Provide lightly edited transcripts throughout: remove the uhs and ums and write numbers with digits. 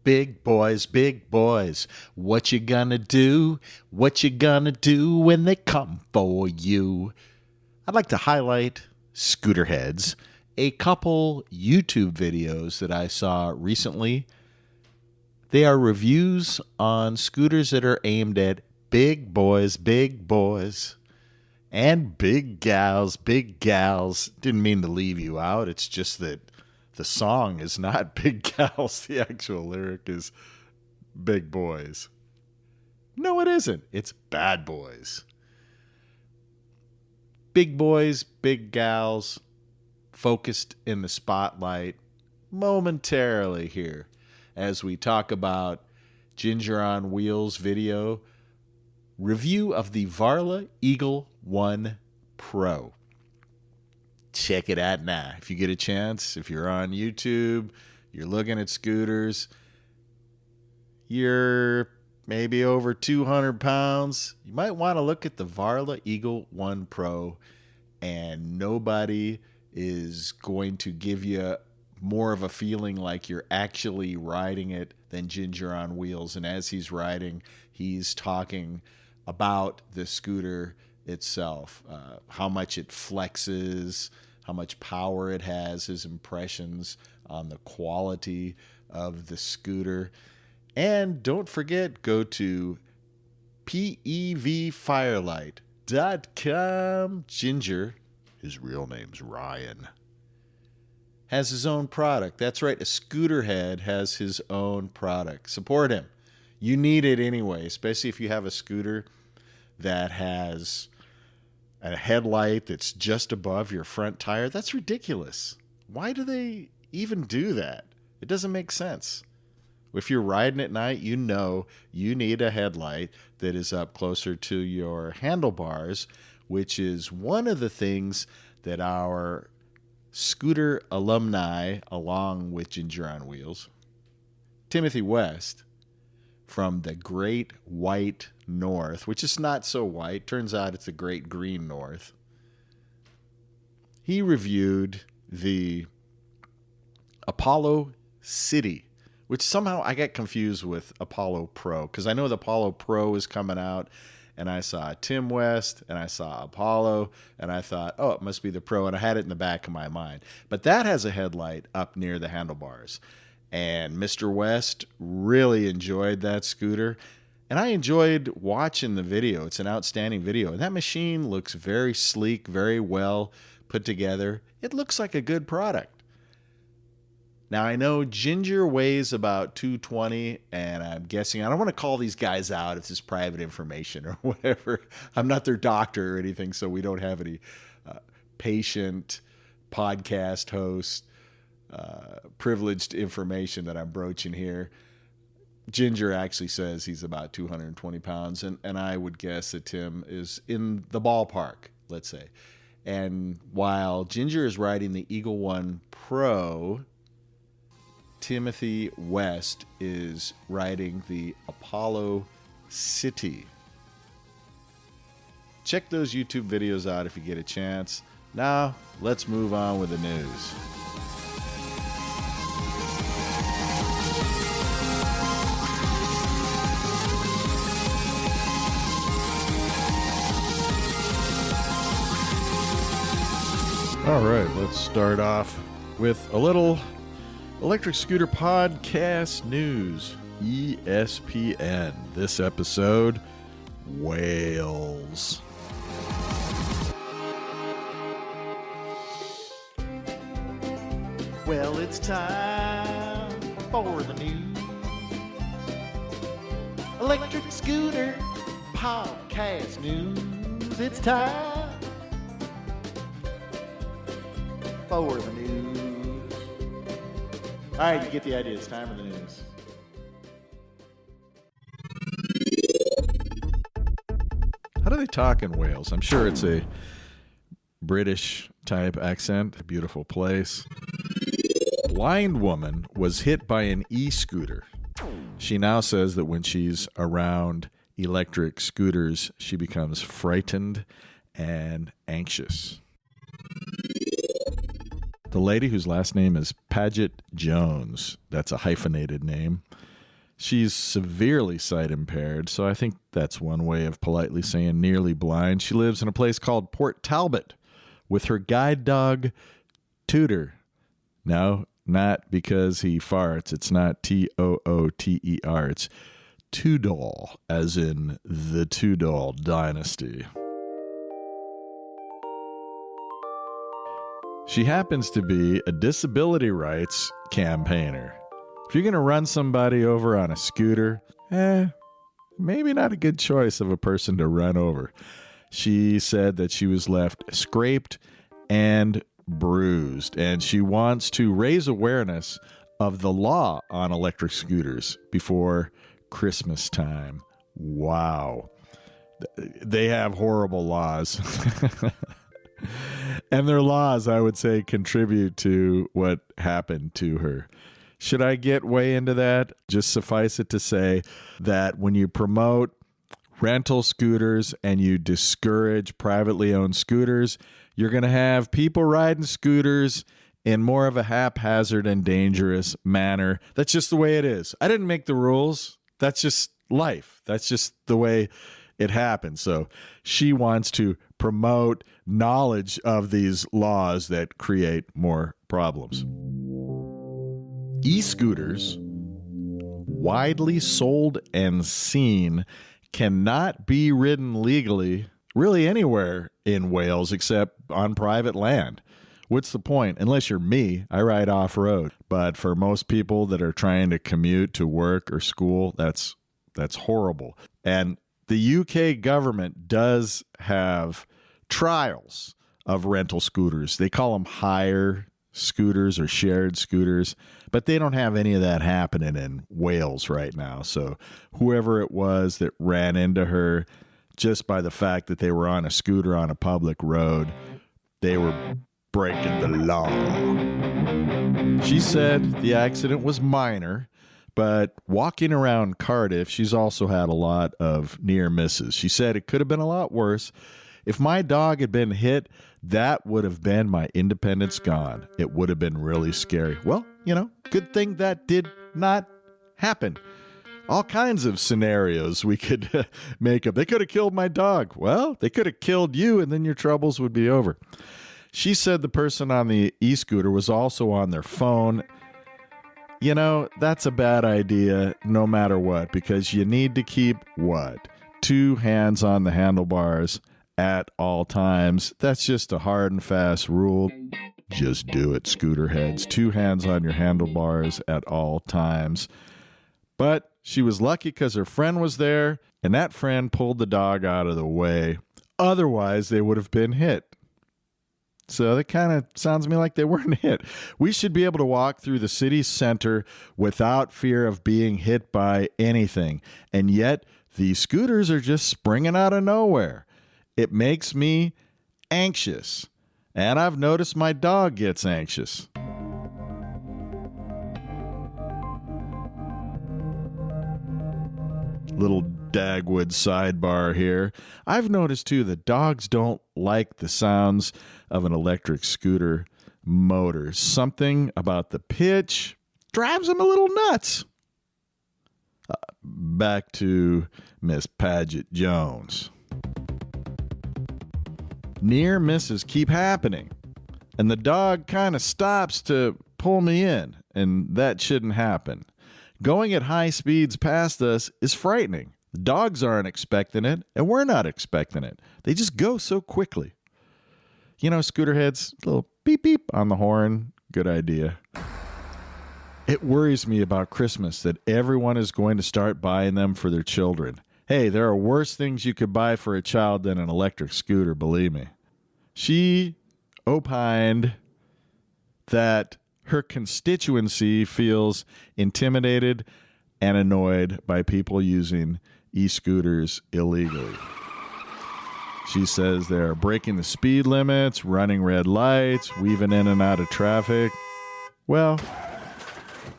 Big boys, what you gonna do? What you gonna do when they come for you? I'd like to highlight Scooterheads, a couple YouTube videos that I saw recently. They are reviews on scooters that are aimed at big boys, and big gals. Didn't mean to leave you out. It's just that the song is not Big Gals. The actual lyric is Big Boys. No, it isn't. It's Bad Boys. Big boys, big gals, focused in the spotlight momentarily here as we talk about Ginger on Wheels video review of the Varla Eagle 1 Pro. Check it out now. If you get a chance, if you're on YouTube, you're looking at scooters, you're maybe over 200 pounds, you might want to look at the Varla Eagle 1 Pro, and nobody is going to give you more of a feeling like you're actually riding it than Ginger on Wheels. And as he's riding, he's talking about the scooter itself, how much it flexes, how much power it has, his impressions on the quality of the scooter. And don't forget, go to pevfirelight.com. Ginger, his real name's Ryan, has his own product. That's right, a Scooterhead has his own product. Support him. You need it anyway, especially if you have a scooter that has a headlight that's just above your front tire. That's ridiculous. Why do they even do that? It doesn't make sense. If you're riding at night, you know you need a headlight that is up closer to your handlebars, which is one of the things that our scooter alumni, along with Ginger on Wheels, Timothy West, from the Great White North, which is not so white. Turns out it's the Great Green North. He reviewed the Apollo City, which somehow I got confused with Apollo Pro, because I know the Apollo Pro is coming out, and I saw Tim West, and I saw Apollo, and I thought, oh, it must be the Pro, and I had it in the back of my mind. But that has a headlight up near the handlebars. And Mr. West really enjoyed that scooter. And I enjoyed watching the video. It's an outstanding video. And that machine looks very sleek, very well put together. It looks like a good product. Now, I know Ginger weighs about 220, and I'm guessing, I don't want to call these guys out if it's private information or whatever. I'm not their doctor or anything, so we don't have any patient podcast host privileged information that I'm broaching here. Ginger actually says he's about 220 pounds, and I would guess that Tim is in the ballpark, let's say. And while Ginger is riding the Eagle 1 Pro, Timothy West is riding the Apollo City. Check those YouTube videos out if you get a chance. Now, let's move on with the news. All right, let's start off with a little electric scooter podcast news. ESPN. This episode, whales. Well, it's time for the news. Electric scooter podcast news. It's time for the news. All right, you get the idea. It's time for the news. How do they talk in Wales? I'm sure it's a British type accent. A beautiful place. Blind woman was hit by an e-scooter. She now says that when she's around electric scooters, she becomes frightened and anxious. The lady whose last name is Paget Jones, that's a hyphenated name, She's severely sight impaired, so I think that's one way of politely saying nearly blind. She lives in a place called Port Talbot with her guide dog, Tudor. No, not because he farts. It's not Tooter. It's Tudor, as in the Tudor dynasty. She happens to be a disability rights campaigner. If you're going to run somebody over on a scooter, maybe not a good choice of a person to run over. She said that she was left scraped and bruised, and she wants to raise awareness of the law on electric scooters before Christmas time. Wow. They have horrible laws. And their laws, I would say, contribute to what happened to her. Should I get way into that? Just suffice it to say that when you promote rental scooters and you discourage privately owned scooters, you're going to have people riding scooters in more of a haphazard and dangerous manner. That's just the way it is. I didn't make the rules. That's just life. That's just the way it happens. So she wants to promote knowledge of these laws that create more problems. E-scooters, widely sold and seen, cannot be ridden legally really anywhere in Wales except on private land. What's the point? Unless you're me, I ride off-road. But for most people that are trying to commute to work or school, that's horrible. And the UK government does have trials of rental scooters. They call them hire scooters or shared scooters, but they don't have any of that happening in Wales right now. So whoever it was that ran into her, just by the fact that they were on a scooter on a public road, they were breaking the law. She said the accident was minor, but walking around Cardiff, she's also had a lot of near misses. She said it could have been a lot worse. If my dog had been hit, that would have been my independence gone. It would have been really scary. Well, good thing that did not happen. All kinds of scenarios we could make up. They could have killed my dog. Well, they could have killed you, and then your troubles would be over. She said the person on the e-scooter was also on their phone. That's a bad idea no matter what, because you need to keep what? 2 hands on the handlebars at all times. That's just a hard and fast rule. Just do it, scooter heads. 2 hands on your handlebars at all times. But she was lucky because her friend was there, and that friend pulled the dog out of the way. Otherwise, they would have been hit. So that kind of sounds to me like they weren't hit. We should be able to walk through the city center without fear of being hit by anything. And yet, these scooters are just springing out of nowhere. It makes me anxious. And I've noticed my dog gets anxious. Little Dagwood sidebar here. I've noticed too that dogs don't like the sounds of an electric scooter motor. Something about the pitch drives them a little nuts. Back to Miss Paget Jones. Near misses keep happening, and the dog kind of stops to pull me in, and that shouldn't happen. Going at high speeds past us is frightening. The dogs aren't expecting it, and we're not expecting it. They just go so quickly. Scooter heads, a little beep beep on the horn. Good idea. It worries me about Christmas that everyone is going to start buying them for their children. Hey, there are worse things you could buy for a child than an electric scooter, believe me. She opined that her constituency feels intimidated and annoyed by people using e-scooters illegally. She says they're breaking the speed limits, running red lights, weaving in and out of traffic. Well,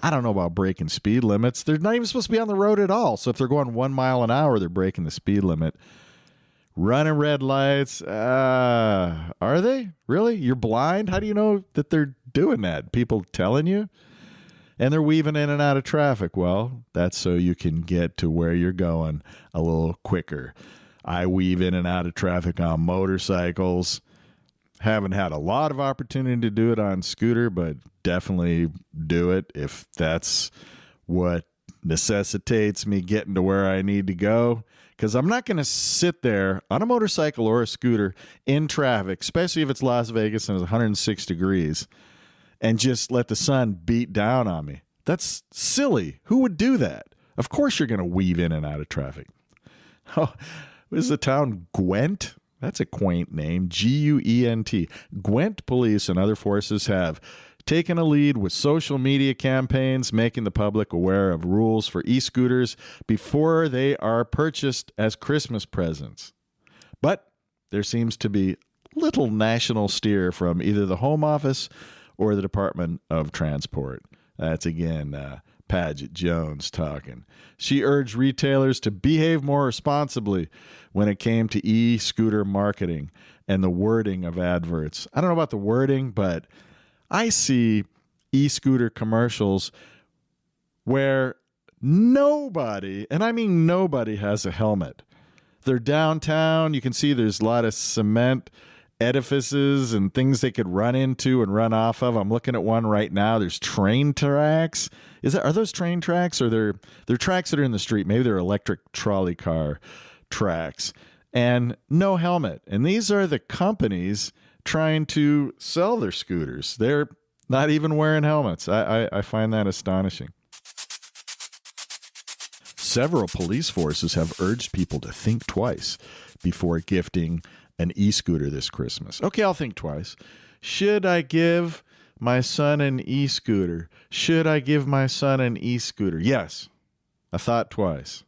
I don't know about breaking speed limits. They're not even supposed to be on the road at all. So if they're going 1 mile an hour, they're breaking the speed limit. Running red lights, are they? Really? You're blind? How do you know that they're doing that? People telling you? and they're weaving in and out of traffic. Well, that's so you can get to where you're going a little quicker. I weave in and out of traffic on motorcycles. Haven't had a lot of opportunity to do it on scooter, but definitely do it if that's what necessitates me getting to where I need to go. Because I'm not going to sit there on a motorcycle or a scooter in traffic, especially if it's Las Vegas and it's 106 degrees, and just let the sun beat down on me. That's silly. Who would do that? Of course you're going to weave in and out of traffic. Oh, this is the town Gwent. That's a quaint name, Guent. Gwent police and other forces have taken a lead with social media campaigns, making the public aware of rules for e-scooters before they are purchased as Christmas presents. But there seems to be little national steer from either the Home Office or the Department of Transport. That's again Paget Jones talking. She urged retailers to behave more responsibly when it came to e-scooter marketing and the wording of adverts. I don't know about the wording, but I see e-scooter commercials where nobody, and I mean nobody, has a helmet. They're downtown. You can see there's a lot of cement edifices and things they could run into and run off of. I'm looking at one right now. There's train tracks. Are those train tracks, or they're tracks that are in the street? Maybe they're electric trolley car tracks. And no helmet. And these are the companies trying to sell their scooters. They're not even wearing helmets. I find that astonishing. Several police forces have urged people to think twice before gifting an e-scooter this Christmas. Okay, I'll think twice. Should I give my son an e-scooter? Should I give my son an e-scooter? Yes. I thought twice.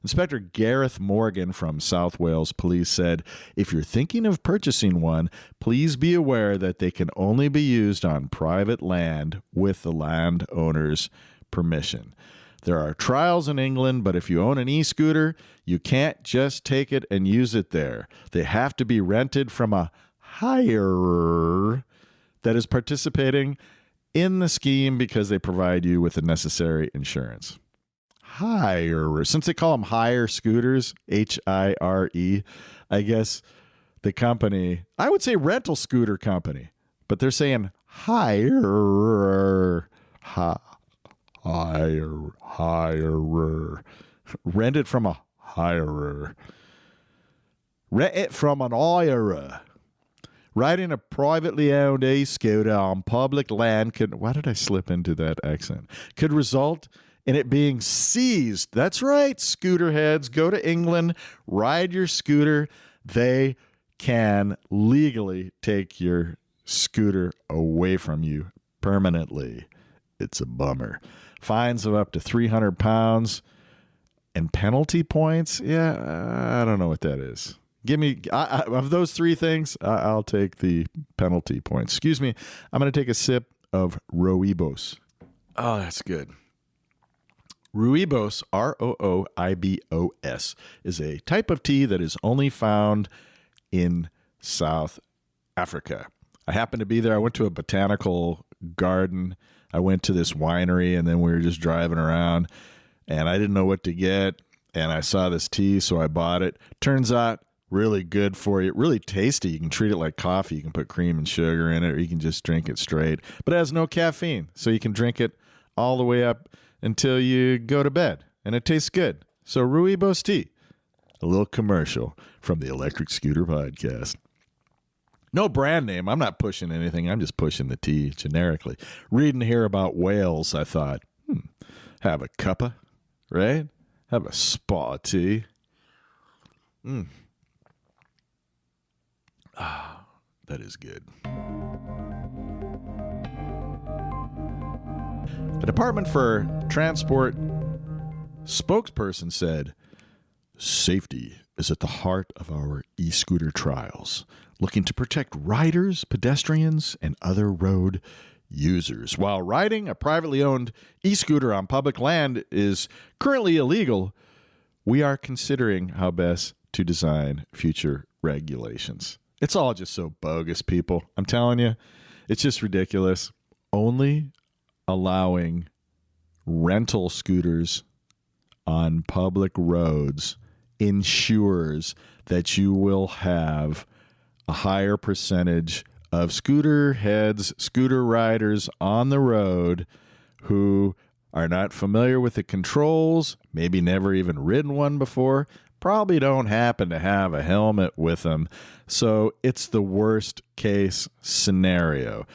Inspector Gareth Morgan from South Wales Police said, if you're thinking of purchasing one, please be aware that they can only be used on private land with the landowner's permission. There are trials in England, but if you own an e-scooter, you can't just take it and use it there. They have to be rented from a hirer that is participating in the scheme because they provide you with the necessary insurance. Hire. Since they call them hire scooters, Hire, I guess the company, I would say rental scooter company, but they're saying hire. Hirer. Rent it from a hirer. Rent it from an hirer. Riding a privately owned e-scooter on public land could, why did I slip into that accent? Could result in it being seized. That's right, scooter heads. Go to England, ride your scooter. They can legally take your scooter away from you permanently. It's a bummer. Fines of up to 300 pounds and penalty points. Yeah, I don't know what that is. Give me, of those three things, I'll take the penalty points. Excuse me. I'm going to take a sip of Rooibos. Oh, that's good. Rooibos, Rooibos, is a type of tea that is only found in South Africa. I happened to be there. I went to a botanical garden. I went to this winery, and then we were just driving around, and I didn't know what to get, and I saw this tea, so I bought it. Turns out, really good for you. Really tasty. You can treat it like coffee. You can put cream and sugar in it, or you can just drink it straight. But it has no caffeine, so you can drink it all the way up until you go to bed, and it tastes good. So Rooibos tea. A little commercial from the Electric Scooter Podcast. No brand name. I'm not pushing anything. I'm just pushing the tea generically. Reading here about whales, I thought, have a cuppa, right? Have a spa tea. Ah, that is good. The Department for Transport spokesperson said, safety is at the heart of our e-scooter trials, looking to protect riders, pedestrians, and other road users. While riding a privately owned e-scooter on public land is currently illegal, we are considering how best to design future regulations. It's all just so bogus, people. I'm telling you, it's just ridiculous. Only allowing rental scooters on public roads ensures that you will have a higher percentage of scooter heads, scooter riders on the road who are not familiar with the controls, maybe never even ridden one before, probably don't happen to have a helmet with them. So it's the worst case scenario.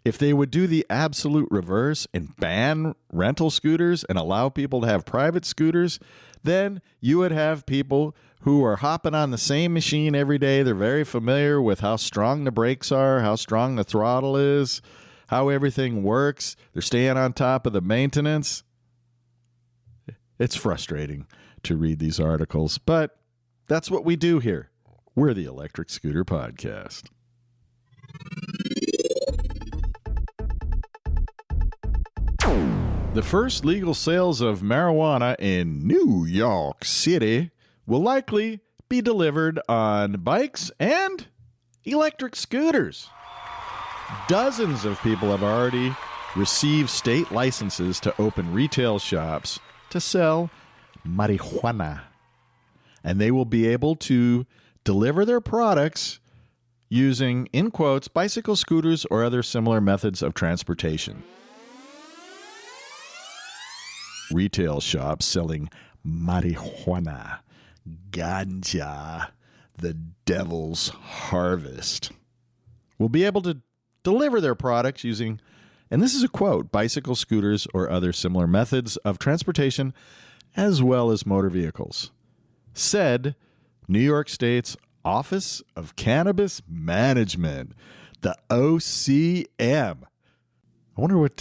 If they would do the absolute reverse and ban rental scooters and allow people to have private scooters, then you would have people who are hopping on the same machine every day. They're very familiar with how strong the brakes are, how strong the throttle is, how everything works. They're staying on top of the maintenance. It's frustrating to read these articles, but that's what we do here. We're the Electric Scooter Podcast. The first legal sales of marijuana in New York City will likely be delivered on bikes and electric scooters. Dozens of people have already received state licenses to open retail shops to sell marijuana. And they will be able to deliver their products using, in quotes, bicycle, scooters, or other similar methods of transportation. Retail shops selling marijuana, ganja, the devil's harvest, will be able to deliver their products using, and this is a quote, bicycle, scooters, or other similar methods of transportation, as well as motor vehicles, said New York State's Office of Cannabis Management, the OCM. I wonder what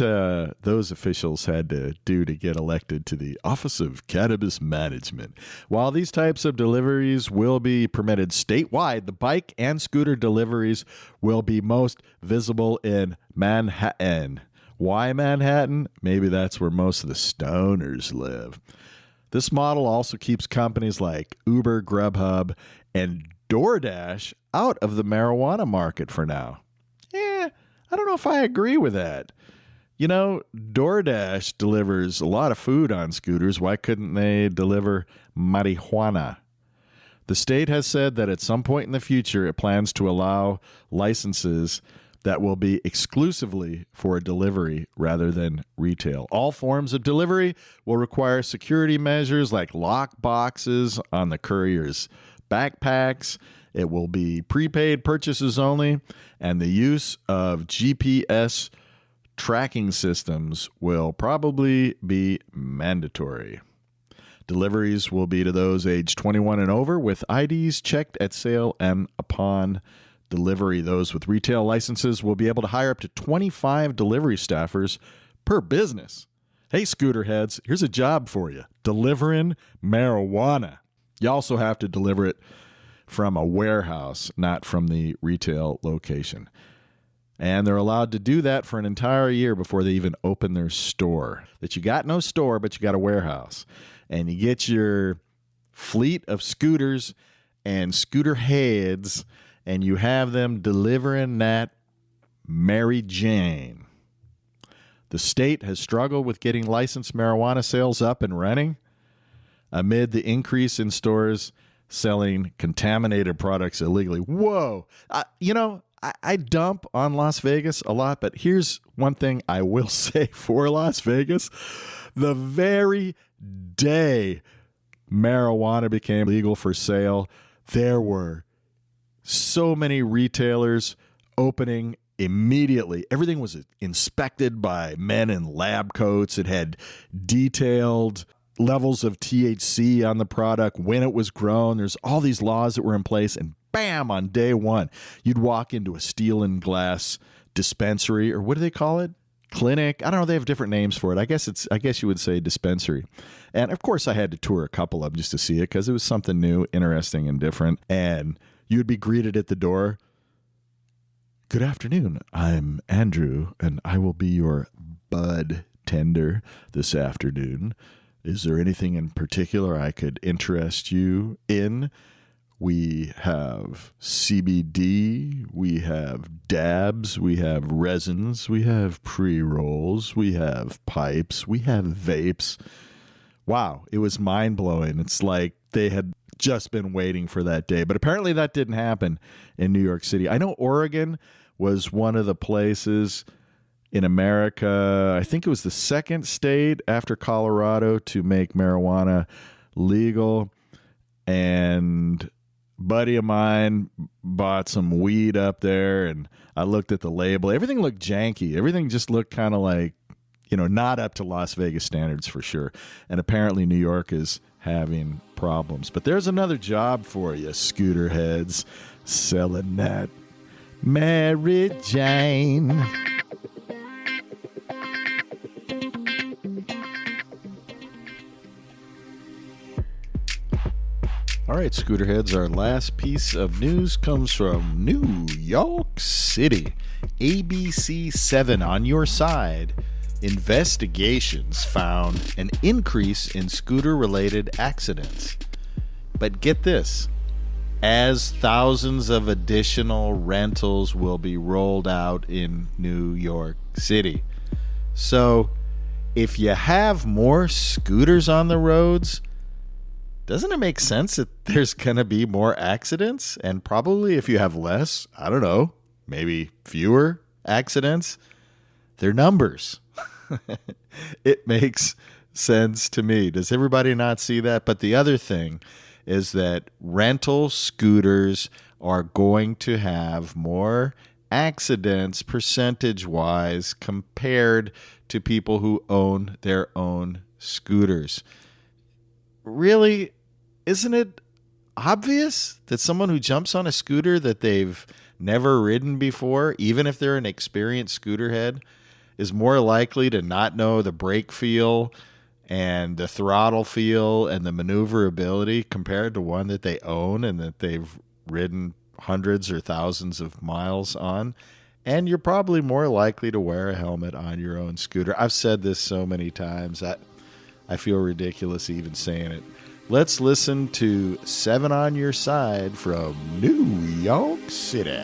those officials had to do to get elected to the Office of Cannabis Management. While these types of deliveries will be permitted statewide, the bike and scooter deliveries will be most visible in Manhattan. Why Manhattan? Maybe that's where most of the stoners live. This model also keeps companies like Uber, Grubhub, and DoorDash out of the marijuana market for now. I don't know if I agree with that. You know, DoorDash delivers a lot of food on scooters. Why couldn't they deliver marijuana? The state has said that at some point in the future, it plans to allow licenses that will be exclusively for delivery rather than retail. All forms of delivery will require security measures like lock boxes on the courier's backpacks. It will be prepaid purchases only, and the use of GPS tracking systems will probably be mandatory. Deliveries will be to those aged 21 and over with IDs checked at sale and upon delivery. Those with retail licenses will be able to hire up to 25 delivery staffers per business. Hey, scooter heads, here's a job for you. Delivering marijuana. You also have to deliver it from a warehouse, not from the retail location. And they're allowed to do that for an entire year before they even open their store. That you got no store, but you got a warehouse. And you get your fleet of scooters and scooter heads, and you have them delivering that Mary Jane. The state has struggled with getting licensed marijuana sales up and running amid the increase in stores selling contaminated products illegally. Whoa. I dump on Las Vegas a lot, but here's one thing I will say for Las Vegas. The very day marijuana became legal for sale, there were so many retailers opening immediately. Everything was inspected by men in lab coats. It had detailed levels of THC on the product, when it was grown. There's all these laws that were in place, and bam, on day one, you'd walk into a steel and glass dispensary, or what do they call it? Clinic. I don't know. They have different names for it. I guess you would say dispensary. And of course I had to tour a couple of them just to see it because it was something new, interesting, and different. And you'd be greeted at the door. Good afternoon. I'm Andrew, and I will be your bud tender this afternoon. Is there anything in particular I could interest you in? We have CBD, we have dabs, we have resins, we have pre-rolls, we have pipes, we have vapes. Wow, it was mind-blowing. It's like they had just been waiting for that day. But apparently that didn't happen in New York City. I know Oregon was one of the places in America, I think it was the second state after Colorado to make marijuana legal. And buddy of mine bought some weed up there, and I looked at the label. Everything looked janky. Everything just looked kind of like, not up to Las Vegas standards for sure. And apparently New York is having problems. But there's another job for you, scooter heads, selling that Mary Jane. All right, Scooterheads, our last piece of news comes from New York City. ABC 7 on your side. Investigations found an increase in scooter-related accidents. But get this, as thousands of additional rentals will be rolled out in New York City. So, if you have more scooters on the roads, doesn't it make sense that there's going to be more accidents? And probably if you have less, I don't know, maybe fewer accidents, they're numbers. It makes sense to me. Does everybody not see that? But the other thing is that rental scooters are going to have more accidents percentage-wise compared to people who own their own scooters. Really? Isn't it obvious that someone who jumps on a scooter that they've never ridden before, even if they're an experienced scooterhead, is more likely to not know the brake feel and the throttle feel and the maneuverability compared to one that they own and that they've ridden hundreds or thousands of miles on? And you're probably more likely to wear a helmet on your own scooter. I've said this so many times. I feel ridiculous even saying it. Let's listen to 7 on Your Side from New York City.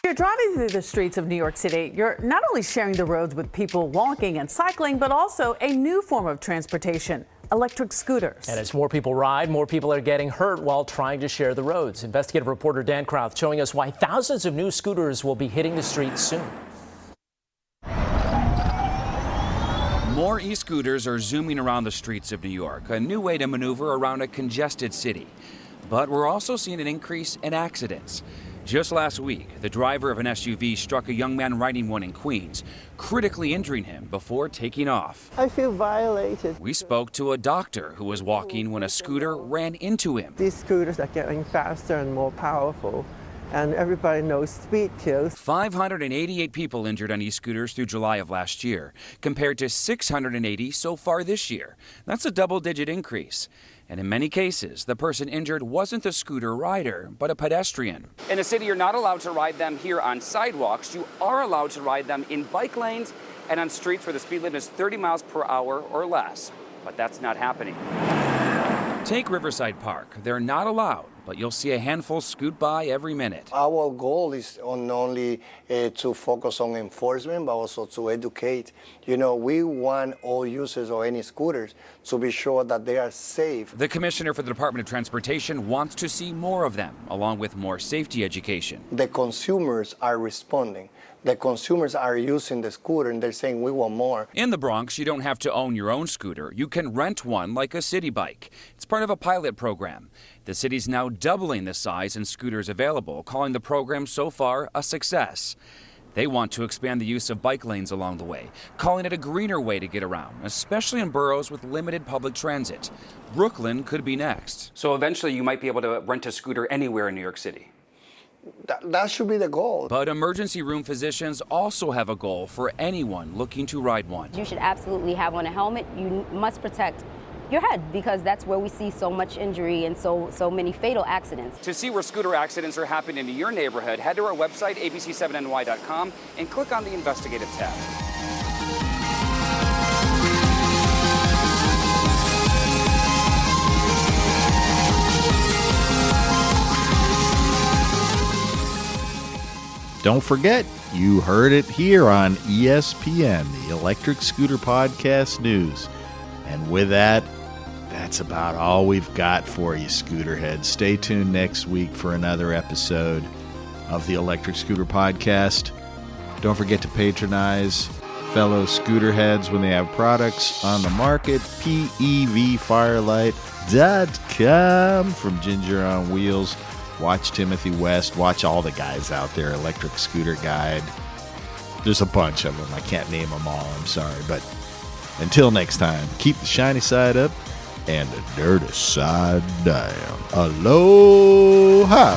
You're driving through the streets of New York City. You're not only sharing the roads with people walking and cycling, but also a new form of transportation, electric scooters. And as more people ride, more people are getting hurt while trying to share the roads. Investigative reporter Dan Krauth showing us why thousands of new scooters will be hitting the streets soon. More e-scooters are zooming around the streets of New York, a new way to maneuver around a congested city. But we're also seeing an increase in accidents. Just last week, the driver of an SUV struck a young man riding one in Queens, critically injuring him before taking off. I feel violated. We spoke to a doctor who was walking when a scooter ran into him. These scooters are getting faster and more powerful, and everybody knows speed kills. 588 people injured on e-scooters through July of last year, compared to 680 so far this year. That's a double-digit increase. And in many cases, the person injured wasn't the scooter rider, but a pedestrian. In the city, you're not allowed to ride them here on sidewalks. You are allowed to ride them in bike lanes and on streets where the speed limit is 30 miles per hour or less. But that's not happening. Take Riverside Park. They're not allowed, but you'll see a handful scoot by every minute. Our goal is not only to focus on enforcement, but also to educate. We want all users of any scooters to be sure that they are safe. The commissioner for the Department of Transportation wants to see more of them, along with more safety education. The consumers are responding. The consumers are using the scooter and they're saying we want more. In the Bronx, you don't have to own your own scooter. You can rent one like a city bike. It's part of a pilot program. The city's now doubling the size and scooters available, calling the program so far a success. They want to expand the use of bike lanes along the way, calling it a greener way to get around, especially in boroughs with limited public transit. Brooklyn could be next. So eventually you might be able to rent a scooter anywhere in New York City. That should be the goal. But emergency room physicians also have a goal for anyone looking to ride one. You should absolutely have on a helmet. You must protect your head because that's where we see so much injury and so many fatal accidents. To see where scooter accidents are happening in your neighborhood, head to our website, abc7ny.com, and click on the Investigative tab. Don't forget, you heard it here on ESPN, the Electric Scooter Podcast News. And with that, that's about all we've got for you, Scooterheads. Stay tuned next week for another episode of the Electric Scooter Podcast. Don't forget to patronize fellow Scooterheads when they have products on the market. PEVFirelight.com from Ginger on Wheels. Watch Timothy West. Watch all the guys out there. Electric Scooter Guide. There's a bunch of them. I can't name them all. I'm sorry. But until next time, keep the shiny side up and the dirty side down. Aloha!